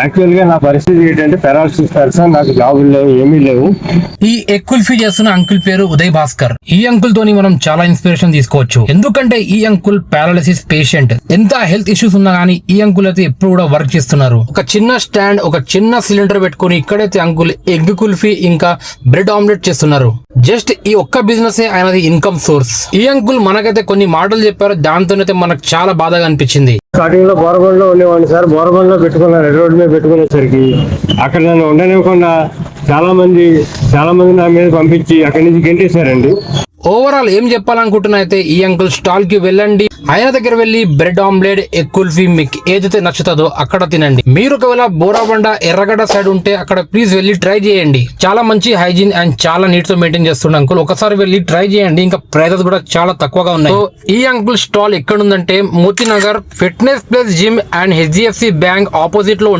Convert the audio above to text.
Actual గా నా పరిస్థితి ఏంటంటే పెరాలసిస్ సార్, నాకు జాబులు లేవు, ఏమీ లేవు. ఈ ఎగ్ కుల్ఫీ చేస్తున్న అంకుల్ పేరు ఉదయ్ భాస్కర్. ఈ అంకుల్ తోని మనం చాలా ఇన్స్పిరేషన్ తీసుకోవచ్చు. ఎందుకంటే ఈ అంకుల్ పారాలసిస్ పేషెంట్. ఎంత హెల్త్ ఇష్యూస్ ఉన్నా గానీ ఈ అంకుల్ అయితే ఎప్పుడు కూడా వర్క్ చేస్తున్నారు. ఒక చిన్న స్టాండ్, ఒక చిన్న సిలిండర్ పెట్టుకుని ఇక్కడైతే అంకుల్ ఎగ్ కుల్ఫీ ఇంకా బ్రెడ్ ఆమ్లెట్ చేస్తున్నారు. జస్ట్ ఈ ఒక్క బిజినెస్ ఆయనది ఇన్కమ్ సోర్స్. ఈ అంకుల్ మనకైతే కొన్ని మాటలు చెప్పారు, దాంతోనైతే మనకు చాలా బాధగా అనిపించింది. స్టార్టింగ్ లో బోరబండ్లో ఉండేవాడిని సార్. బోరబండ్లో పెట్టుకున్నాను, రెడ్ రోడ్ మీద పెట్టుకునేసరికి అక్కడ నన్ను ఉండనివ్వకుండా చాలా మంది నా మీద పంపించి అక్కడి నుంచి గెంటేశారండి. ఓవరాల్ ఏం చెప్పాలనుకుంటున్నా అయితే ఈ అంకుల్ స్టాల్ కి వెళ్ళండి, ఆయన దగ్గర వెళ్ళి బ్రెడ్ ఆమ్లెట్, ఎగ్ కుల్ఫీ మీకు ఏదైతే నచ్చుతుందో అక్కడ తినండి. మీరు ఒకవేళ బోరాబండ, ఎర్రగడ్డ సైడ్ ఉంటే అక్కడ ప్లీజ్ వెళ్ళి ట్రై చేయండి. చాలా మంచి హైజీన్ అండ్ చాలా నీట్ తో మెయింటైన్ చేస్తున్న అంకుల్. ఒకసారి వెళ్ళి ట్రై చేయండి. ఇంకా ప్రైజెస్ కూడా చాలా తక్కువగా ఉన్నాయి. సో ఈ అంకుల్ స్టాల్ ఎక్కడ ఉందంటే Moti Nagar fitness plus gym and HDFC bank opposite లో